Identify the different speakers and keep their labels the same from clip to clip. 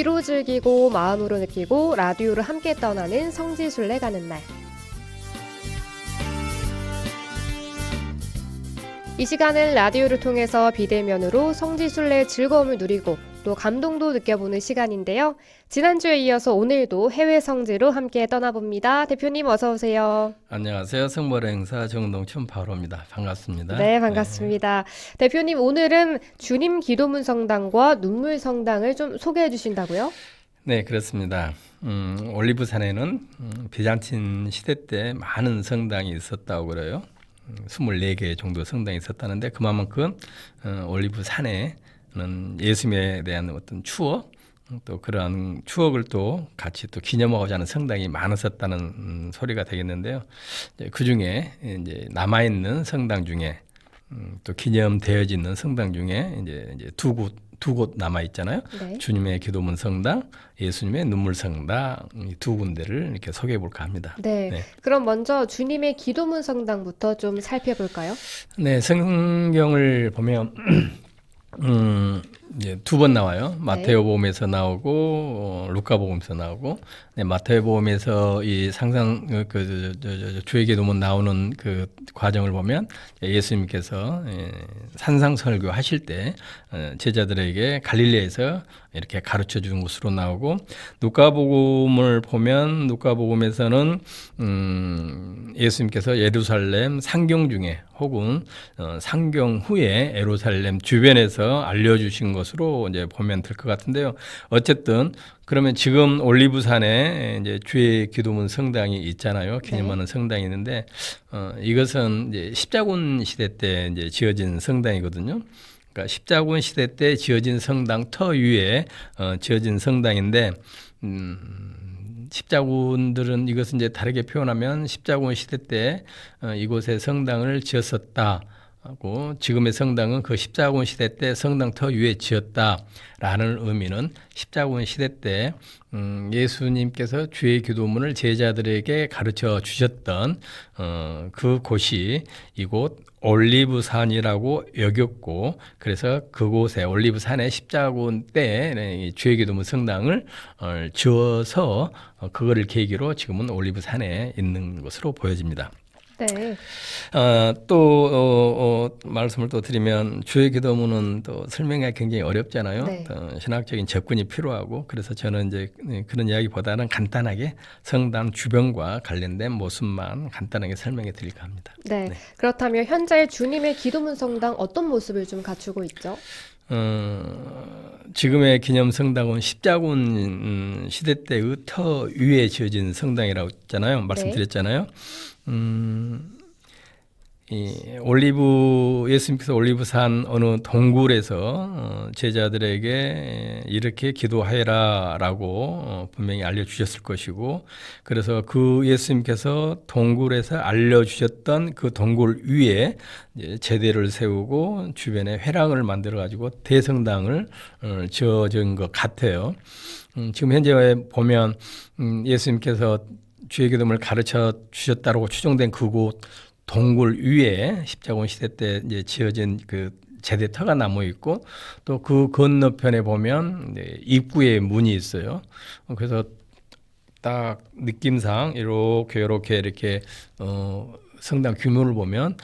Speaker 1: 귀로 즐기고 마음으로 느끼고 라디오를 함께 떠나는 성지순례 가는 날. 이 시간은 라디오를 통해서 비대면으로 성지순례의 즐거움을 누리고 또 감동도 느껴보는 시간인데요. 지난주에 이어서 오늘도 해외 성지로 함께 떠나봅니다. 대표님 어서 오세요.
Speaker 2: 안녕하세요. 성모의 행사 정동춘 바로입니다. 반갑습니다.
Speaker 1: 네, 반갑습니다. 대표님 오늘은 주님 기도문 성당과 눈물 성당을 좀 소개해 주신다고요?
Speaker 2: 네, 그렇습니다. 올리브산에는 비잔틴 시대 때 많은 성당이 있었다고 그래요. 24개 정도 성당이 있었다는데 그만큼 올리브산에는 예수님에 대한 어떤 추억 또 그러한 추억을 또 같이 또 기념하고자 하는 성당이 많았었다는 소리가 되겠는데요. 그 중에 이제 남아 있는 성당 중에 또 기념되어져 있는 성당 중에 이제 두 곳 남아 있잖아요.
Speaker 1: 네.
Speaker 2: 주님의 기도문 성당, 예수님의 눈물 성당 이 두 군데를 이렇게 소개해 볼까 합니다.
Speaker 1: 네.
Speaker 2: 네.
Speaker 1: 그럼 먼저 주님의 기도문 성당부터 좀 살펴볼까요?
Speaker 2: 네, 성경을 보면 이제 두 번 나와요. 마태오복음에서 나오고 루카복음에서 나오고. 네, 마태오복음에서 이 상상 주의 기도문 나오는 그 과정을 보면 예수님께서 산상설교 하실 때 제자들에게 갈릴리에서 이렇게 가르쳐 주는 것으로 나오고, 누가복음을 보면 누가복음에서는 예수님께서 예루살렘 상경 중에 혹은 상경 후에 예루살렘 주변에서 알려주신 것으로 이제 보면 될 것 같은데요. 어쨌든 그러면 지금 올리브산에 이제 주의 기도문 성당이 있잖아요. 기념하는 성당이 있는데 이것은 이제 십자군 시대 때 이제 지어진 성당이거든요. 그러니까 십자군 시대 때 지어진 성당 터 위에 지어진 성당인데 십자군들은 이것은 이제 다르게 표현하면 십자군 시대 때 이곳에 성당을 지었었다. 하고 지금의 성당은 그 십자군 시대 때 성당 터 위에 지었다라는 의미는 십자군 시대 때 예수님께서 주의 기도문을 제자들에게 가르쳐 주셨던 그 곳이 이곳 올리브산이라고 여겼고, 그래서 그곳에 올리브산의 십자군 때 주의 기도문 성당을 지어서 그거를 계기로 지금은 올리브산에 있는 것으로 보여집니다.
Speaker 1: 네.
Speaker 2: 말씀을 또 드리면 주의 기도문은 또 설명하기 굉장히 어렵잖아요.
Speaker 1: 네.
Speaker 2: 신학적인 접근이 필요하고, 그래서 저는 이제 그런 이야기보다는 간단하게 성당 주변과 관련된 모습만 간단하게 설명해 드릴까 합니다.
Speaker 1: 네. 그렇다면 현재 주님의 기도문 성당 어떤 모습을 좀 갖추고 있죠?
Speaker 2: 지금의 기념 성당은 십자군 시대 때의 터 위에 지어진 성당이라고 했잖아요. 말씀드렸잖아요. 예수님께서 올리브산 어느 동굴에서 제자들에게 이렇게 기도하라라고 분명히 알려주셨을 것이고, 그래서 그 예수님께서 동굴에서 알려주셨던 그 동굴 위에 제대를 세우고 주변에 회랑을 만들어 가지고 대성당을 지어진 것 같아요. 지금 현재 보면 예수님께서 주의 기도문을 가르쳐 주셨다고 추정된 그곳 동굴 위에 십자군 시대 때 이제 지어진 그 제대터가 남아 있고, 또 그 건너편에 보면 입구에 문이 있어요. 그래서 딱 느낌상 이렇게 성당 규모를 보면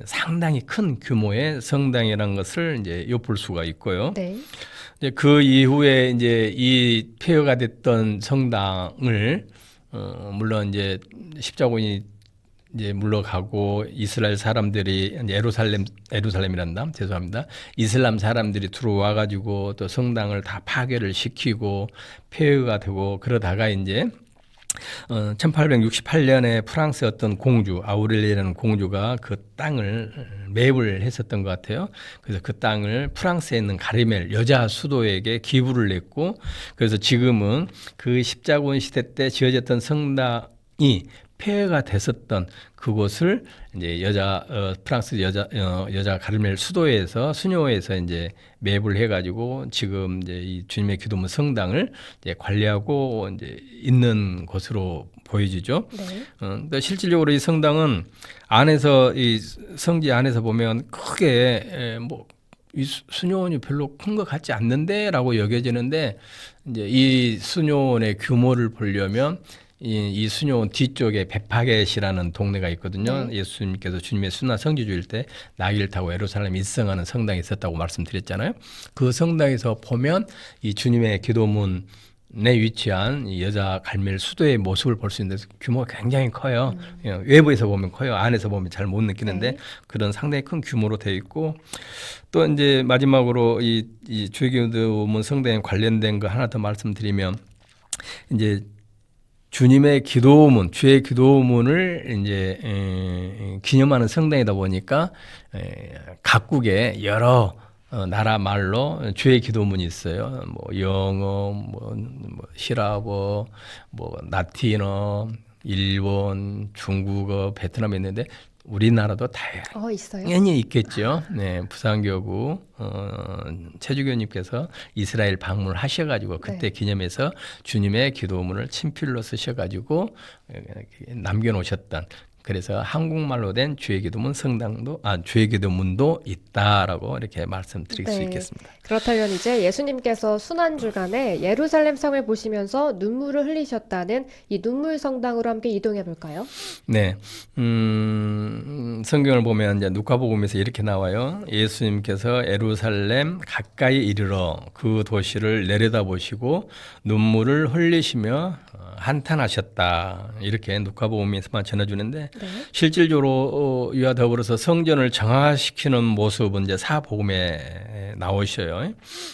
Speaker 2: 상당히 큰 규모의 성당이라는 것을 이제 엿볼 수가 있고요.
Speaker 1: 네.
Speaker 2: 이제 그 이후에 이제 이 폐허가 됐던 성당을 물론 이제 십자군이 이제 물러가고 이스라엘 사람들이 예루살렘이란다. 죄송합니다. 이슬람 사람들이 들어와 가지고 또 성당을 다 파괴를 시키고 폐허가 되고, 그러다가 이제 1868년에 프랑스의 어떤 공주 아우렐리라는 공주가 그 땅을 매입을 했었던 것 같아요. 그래서 그 땅을 프랑스에 있는 가르멜 여자 수도에게 기부를 했고, 그래서 지금은 그 십자군 시대 때 지어졌던 성당이 폐허가 됐었던 그곳을 이제 프랑스 여자 가르멜 수도에서 수녀에서 이제 매입을 해가지고 지금 이제 이 주님의 기도문 성당을 이제 관리하고 이제 있는 곳으로 보여지죠. 네. 실질적으로 이 성당은 안에서 이 성지 안에서 보면 크게 뭐 이 수녀원이 별로 큰 것 같지 않는데라고 여겨지는데 이제 이 수녀원의 규모를 보려면 이 수녀원 뒤쪽에 베파겟이라는 동네가 있거든요.
Speaker 1: 네.
Speaker 2: 예수님께서 주님의 순환 성지 주일 때 나귀를 타고 예루살렘에 입성하는 성당이 있었다고 말씀드렸잖아요. 그 성당에서 보면 이 주님의 기도문에 위치한 이 여자 갈멜 수도의 모습을 볼 수 있는데 규모가 굉장히 커요. 외부에서 보면 커요. 안에서 보면 잘 못 느끼는데
Speaker 1: 네.
Speaker 2: 그런 상당히 큰 규모로 되어 있고 또 이제 마지막으로 이 주의 기도문 성당에 관련된 거 하나 더 말씀드리면 이제 주님의 기도문, 주의 기도문을 이제 기념하는 성당이다 보니까 각국의 여러 나라 말로 주의 기도문이 있어요. 뭐 영어, 뭐 히라버, 뭐 라틴어, 일본, 중국어, 베트남에 있는데 우리나라도
Speaker 1: 있어요?
Speaker 2: 당연히 있겠죠. 네, 부산교구 최주교님께서 이스라엘 방문을 하셔가지고 그때
Speaker 1: 네.
Speaker 2: 기념해서 주님의 기도문을 친필로 쓰셔가지고 남겨놓으셨던. 그래서 한국말로 된 주의 기도문 주의 기도문도 있다라고 이렇게 말씀드릴 수
Speaker 1: 네.
Speaker 2: 있겠습니다.
Speaker 1: 그렇다면 이제 예수님께서 순환 주간에 예루살렘 성을 보시면서 눈물을 흘리셨다는 이 눈물 성당으로 함께 이동해 볼까요?
Speaker 2: 네, 성경을 보면 이제 누가복음에서 이렇게 나와요. 예수님께서 예루살렘 가까이 이르러 그 도시를 내려다보시고 눈물을 흘리시며 한탄하셨다. 이렇게 누가복음에서만 전해주는데
Speaker 1: 네.
Speaker 2: 실질적으로 이와 더불어서 성전을 정화시키는 모습은 이제 사복음에 나오셔요.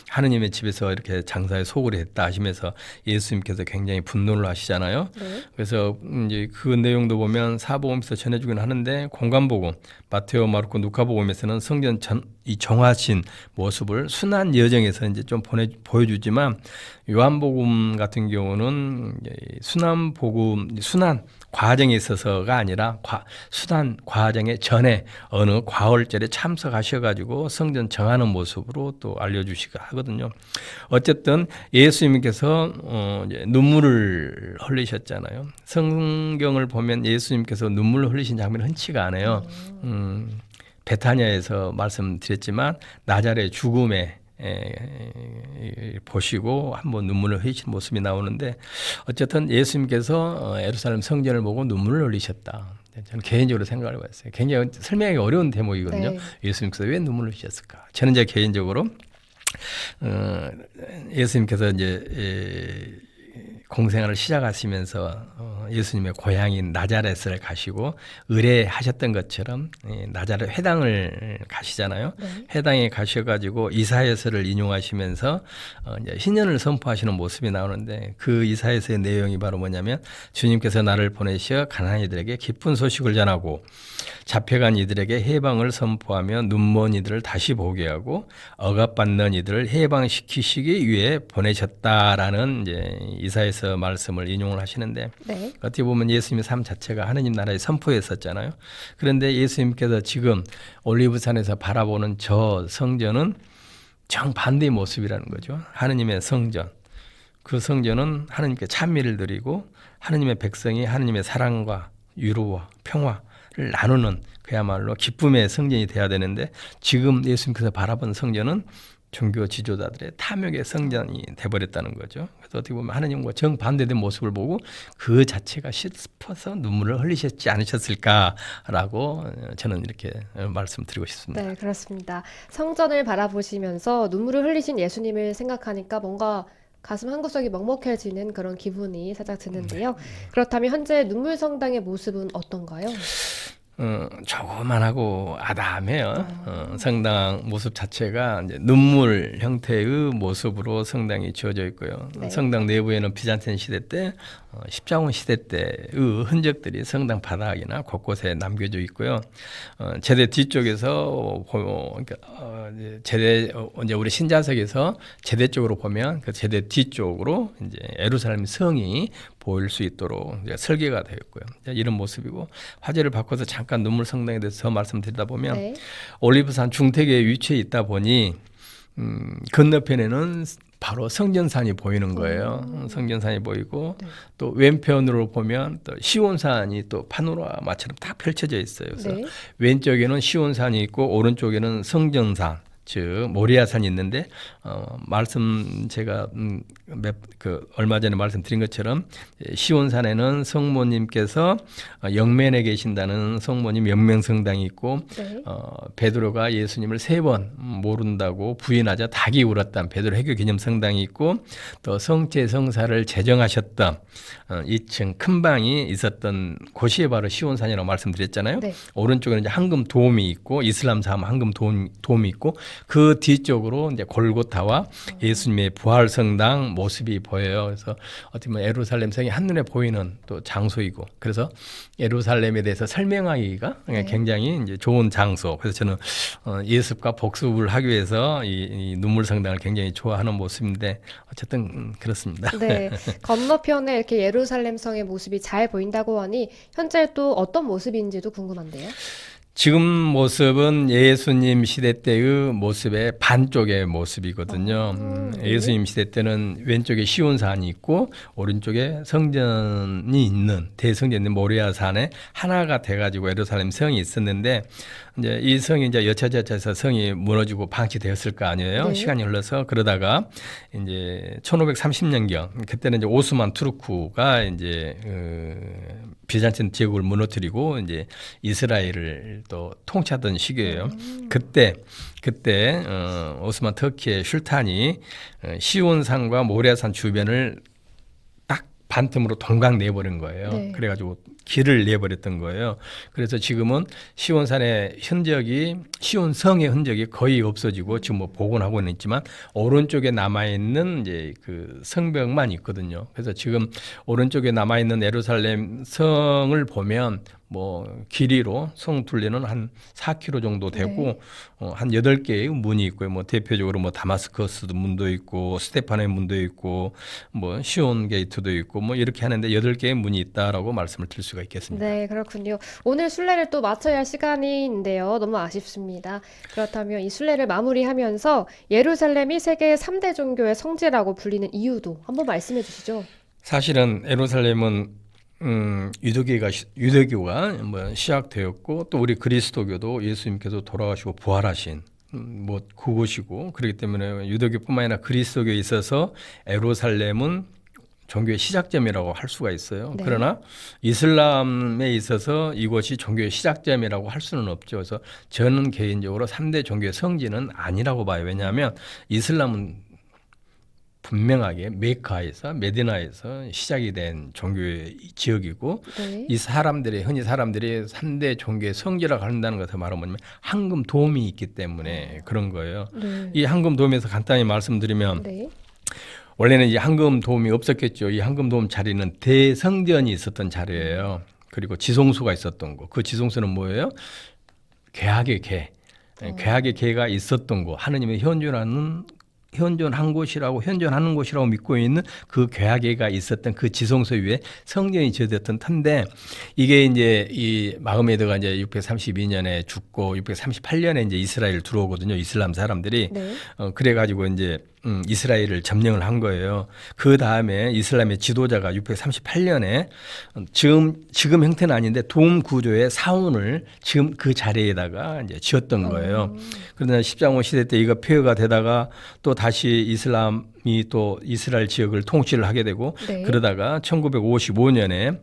Speaker 2: 하느님의 집에서 이렇게 장사에 소홀히 했다 하시면서 예수님께서 굉장히 분노를 하시잖아요.
Speaker 1: 네.
Speaker 2: 그래서 이제 그 내용도 보면 사복음에서 전해주긴 하는데 공관복음, 마테오, 마르코, 누가복음에서는 성전 이 정화신 모습을 순환 여정에서 이제 좀 보여주지만 요한복음 같은 경우는 순환 과정에 있어서가 아니라 순환 과정의 전에 어느 과월절에 참석하셔가지고 성전 정하는 모습으로 또 알려주시고 하거든요. 어쨌든 예수님께서 이제 눈물을 흘리셨잖아요. 성경을 보면 예수님께서 눈물을 흘리신 장면은 흔치가 않아요. 베타냐에서 말씀드렸지만 나자렛 죽음에 보시고 한번 눈물을 흘리신 모습이 나오는데 어쨌든 예수님께서 예루살렘 성전을 보고 눈물을 흘리셨다. 저는 개인적으로 생각을 해봤어요. 굉장히 설명하기 어려운 대목이거든요.
Speaker 1: 네.
Speaker 2: 예수님께서 왜 눈물을 흘리셨을까? 저는 이제 개인적으로 예수님께서 이제 공생활을 시작하시면서 예수님의 고향인 나자렛을 가시고 의뢰하셨던 것처럼 나자렛 회당을 가시잖아요.
Speaker 1: 네.
Speaker 2: 회당에 가셔가지고 이사야서를 인용하시면서 이제 신년을 선포하시는 모습이 나오는데 그 이사야서의 내용이 바로 뭐냐면 주님께서 나를 보내셔 가난한 이들에게 기쁜 소식을 전하고 잡혀간 이들에게 해방을 선포하며 눈먼 이들을 다시 보게 하고 억압받는 이들을 해방시키시기 위해 보내셨다라는 이제 이사야서 말씀을 인용을 하시는데
Speaker 1: 네.
Speaker 2: 어떻게 보면 예수님의 삶 자체가 하느님 나라의 선포였었잖아요. 그런데 예수님께서 지금 올리브산에서 바라보는 저 성전은 정반대의 모습이라는 거죠. 하느님의 성전. 그 성전은 하느님께 찬미를 드리고 하느님의 백성이 하느님의 사랑과 위로와 평화를 나누는 그야말로 기쁨의 성전이 돼야 되는데 지금 예수님께서 바라본 성전은 종교 지도자들의 탐욕의 성전이 돼버렸다는 거죠. 그래서 어떻게 보면 하느님과 정반대된 모습을 보고 그 자체가 슬퍼서 눈물을 흘리셨지 않으셨을까라고 저는 이렇게 말씀드리고 싶습니다.
Speaker 1: 네, 그렇습니다. 성전을 바라보시면서 눈물을 흘리신 예수님을 생각하니까 뭔가 가슴 한구석이 먹먹해지는 그런 기분이 살짝 드는데요. 그렇다면 현재 눈물 성당의 모습은 어떤가요?
Speaker 2: 조그만하고 아담해요. 성당 모습 자체가 이제 눈물 형태의 모습으로 성당이 지어져 있고요.
Speaker 1: 네.
Speaker 2: 성당 내부에는 비잔틴 시대 때, 십자군 시대 때의 흔적들이 성당 바닥이나 곳곳에 남겨져 있고요. 제대 뒤쪽에서 그러니까 이제 우리 신자석에서 제대 쪽으로 보면 그 제대 뒤쪽으로 이제 예루살렘 성이 보일 수 있도록 이제 설계가 되어 있고요. 이런 모습이고 화제를 바꿔서 잠깐 눈물 성당에 대해서 더 말씀드리다 보면
Speaker 1: 네.
Speaker 2: 올리브산 중택에 위치해 있다 보니 건너편에는 바로 성전산이 보이는 거예요. 성전산이 보이고
Speaker 1: 네.
Speaker 2: 또 왼편으로 보면 또 시온산이 또 파노라마처럼 딱 펼쳐져 있어요. 그래서
Speaker 1: 네.
Speaker 2: 왼쪽에는 시온산이 있고 오른쪽에는 성전산 즉 모리아산이 있는데 말씀 제가 얼마 전에 말씀드린 것처럼 시온산에는 성모님께서 영면에 계신다는 성모님 영명성당이 있고
Speaker 1: 네.
Speaker 2: 베드로가 예수님을 3번 모른다고 부인하자 닭이 울었던 베드로 해교 기념 성당이 있고 또 성체 성사를 제정하셨던 2층 큰 방이 있었던 곳이 바로 시온산이라고 말씀드렸잖아요.
Speaker 1: 네.
Speaker 2: 오른쪽에는 이제 황금 도움이 있고 이슬람 사람 황금 도움이 있고 그 뒤쪽으로 이제 골고타와 예수님의 부활 성당 모습이 보여요. 그래서 어떻게 보면 예루살렘 성이 한눈에 보이는 또 장소이고 그래서 예루살렘에 대해서 설명하기가
Speaker 1: 네.
Speaker 2: 굉장히 이제 좋은 장소. 그래서 저는 예습과 복습을 하기 위해서 이 눈물 성당을 굉장히 좋아하는 모습인데 어쨌든 그렇습니다.
Speaker 1: 네. 건너편에 이렇게 예루살렘 성의 모습이 잘 보인다고 하니 현재 또 어떤 모습인지도 궁금한데요.
Speaker 2: 지금 모습은 예수님 시대 때의 모습의 반쪽의 모습이거든요.
Speaker 1: 네.
Speaker 2: 예수님 시대 때는 왼쪽에 시온산이 있고 오른쪽에 성전이 있는 대성전이 있는 모리아산에 하나가 돼가지고 예루살렘 성이 있었는데 이제 이 성이 이제 여차저차해서 성이 무너지고 방치되었을 거 아니에요.
Speaker 1: 네.
Speaker 2: 시간이 흘러서 그러다가 이제 1530년경 그때는 이제 오스만 투르크가 이제 비잔틴 제국을 무너뜨리고 이제 이스라엘을 또 통치하던 시기예요. 그때 오스만 터키의 술탄이 시온산과 모리아산 주변을 딱 반틈으로 동강 내버린 거예요.
Speaker 1: 네.
Speaker 2: 그래가지고 길을 내버렸던 거예요. 그래서 지금은 시온산의 흔적이 시온성의 흔적이 거의 없어지고 지금 뭐 복원하고는 있지만 오른쪽에 남아 있는 이제 그 성벽만 있거든요. 그래서 지금 오른쪽에 남아 있는 예루살렘 성을 보면 뭐 길이로 성 둘레는 한 4km 정도 되고
Speaker 1: 네.
Speaker 2: 한 8개의 문이 있고요. 뭐 대표적으로 뭐 다마스커스 문도 있고 스테파네 문도 있고 뭐 시온 게이트도 있고 뭐 이렇게 하는데 8개의 문이 있다라고 말씀을 드릴 수가 있겠습니다.
Speaker 1: 네, 그렇군요. 오늘 순례를 또 마쳐야 할 시간인데요. 너무 아쉽습니다. 그렇다면 이 순례를 마무리하면서 예루살렘이 세계 3대 종교의 성지라고 불리는 이유도 한번 말씀해 주시죠.
Speaker 2: 사실은 예루살렘은 유대교가 뭐 시작되었고 또 우리 그리스도교도 예수님께서 돌아가시고 부활하신 뭐 그곳이고 그렇기 때문에 유대교뿐만 아니라 그리스도교에 있어서 예루살렘은 종교의 시작점이라고 할 수가 있어요.
Speaker 1: 네.
Speaker 2: 그러나 이슬람에 있어서 이곳이 종교의 시작점이라고 할 수는 없죠. 그래서 저는 개인적으로 3대 종교의 성지는 아니라고 봐요. 왜냐하면 이슬람은 분명하게 메카에서 메디나에서 시작이 된 종교의 지역이고
Speaker 1: 네.
Speaker 2: 이 흔히 사람들이 3대 종교의 성지라고 한다는 것을 말하면 황금 도움이 있기 때문에 그런 거예요.
Speaker 1: 네.
Speaker 2: 이 황금 도움에서 간단히 말씀드리면
Speaker 1: 네.
Speaker 2: 원래는 이 황금 도움이 없었겠죠. 이 황금 도움 자리는 대성전이 있었던 자리예요. 그리고 지성소가 있었던 거. 그 지성소는 뭐예요? 개학의 개. 개학의 개가 있었던 곳. 하느님의 현존하는 곳이라고 믿고 있는 그 괴하계가 있었던 그 지성소 위에 성전이 지어졌던 터인데 이게 이제 이 마흐메드가 이제 632년에 죽고 638년에 이제 이스라엘 들어오거든요. 이슬람 사람들이.
Speaker 1: 네.
Speaker 2: 그래가지고 이제 이스라엘을 점령을 한 거예요. 그 다음에 이슬람의 지도자가 638년에 지금 형태는 아닌데 돔 구조의 사원을 지금 그 자리에다가 이제 지었던 거예요. 그러나 십자군 시대 때 이거 폐허가 되다가 또 다시 이슬람이 또 이스라엘 지역을 통치를 하게 되고
Speaker 1: 네.
Speaker 2: 그러다가 1955년에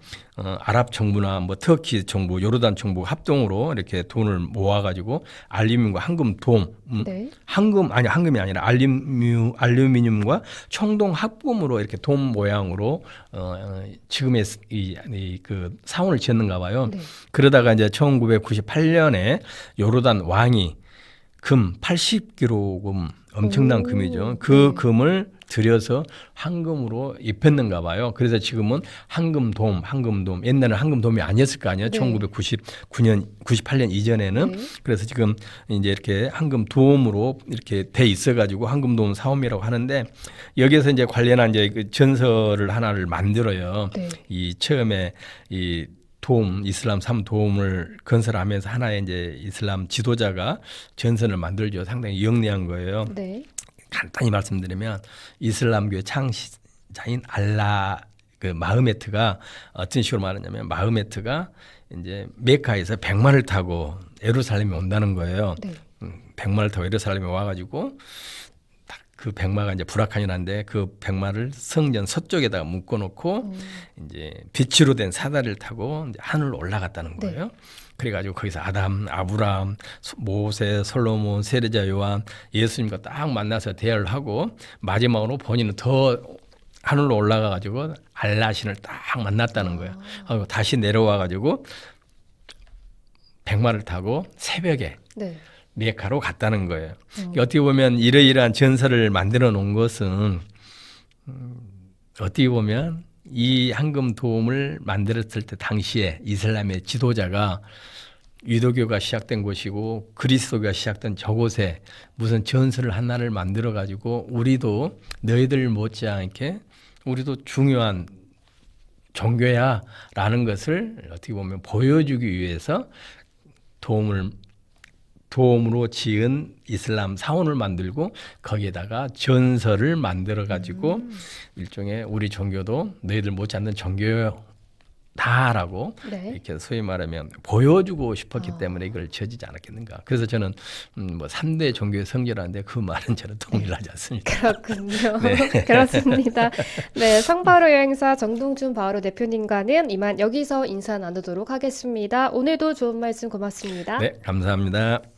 Speaker 2: 아랍 정부나 뭐 터키 정부, 요르단 정부 합동으로 이렇게 돈을 모아가지고 알루미늄과 황금 돔,
Speaker 1: 네.
Speaker 2: 황금이 아니라 알루미늄과 청동 합금으로 이렇게 돔 모양으로 지금의 그 사원을 지었는가 봐요.
Speaker 1: 네.
Speaker 2: 그러다가 이제 1998년에 요르단 왕이 금 80kg 엄청난
Speaker 1: 오,
Speaker 2: 금이죠. 그
Speaker 1: 네.
Speaker 2: 금을 들여서 황금으로 입혔는가 봐요. 그래서 지금은 황금 돔. 옛날에는 황금돔이 아니었을 거 아니에요.
Speaker 1: 네.
Speaker 2: 98년 이전에는.
Speaker 1: 네.
Speaker 2: 그래서 지금 이제 이렇게 황금돔으로 이렇게 돼 있어가지고 황금돔 사원이라고 하는데 여기에서 이제 관련한 이제 그 전설을 하나를 만들어요.
Speaker 1: 네.
Speaker 2: 이 처음에 이 이슬람 3도움을 건설하면서 하나의 이제 이슬람 지도자가 전선을 만들죠. 상당히 영리한 거예요.
Speaker 1: 네.
Speaker 2: 간단히 말씀드리면 이슬람교의 창시자인 알라 그 마흐메트가 어떤 식으로 말하냐면 마흐메트가 이제 메카에서 백마를 타고 예루살렘에 온다는 거예요.
Speaker 1: 네.
Speaker 2: 백마를 타고 예루살렘에 와가지고 딱 그 백마가 이제 브라카니라인데 그 백마를 성전 서쪽에다가 묶어놓고 이제 빛으로 된 사다리를 타고 이제 하늘로 올라갔다는 거예요.
Speaker 1: 네.
Speaker 2: 그래가지고 거기서 아담, 아브람, 모세, 솔로몬, 세례자 요한, 예수님과 딱 만나서 대화를 하고 마지막으로 본인은 더 하늘로 올라가가지고 알라신을 딱 만났다는 거예요. 하고 다시 내려와가지고 백마를 타고 새벽에
Speaker 1: 네.
Speaker 2: 메카로 갔다는 거예요. 어떻게 보면 이러이러한 전설을 만들어 놓은 것은 어떻게 보면 이 황금 도움을 만들었을 때 당시에 이슬람의 지도자가 유도교가 시작된 곳이고 그리스도가 시작된 저곳에 무슨 전설을 하나를 만들어 가지고 우리도 너희들 못지않게 우리도 중요한 종교야라는 것을 어떻게 보면 보여주기 위해서 도움으로 지은 이슬람 사원을 만들고 거기에다가 전설을 만들어 가지고 일종의 우리 종교도 너희들 못지않는 종교다라고
Speaker 1: 네.
Speaker 2: 이렇게 소위 말하면 보여주고 싶었기 때문에 이걸 지어지지 않았겠는가. 그래서 저는 뭐 3대 종교의 성지라는데 그 말은 저는 동일하지 않습니다.
Speaker 1: 그렇군요.
Speaker 2: 네.
Speaker 1: 그렇습니다. 네, 성바로 여행사 정동준 바로 대표님과는 이만 여기서 인사 나누도록 하겠습니다. 오늘도 좋은 말씀 고맙습니다.
Speaker 2: 네, 감사합니다.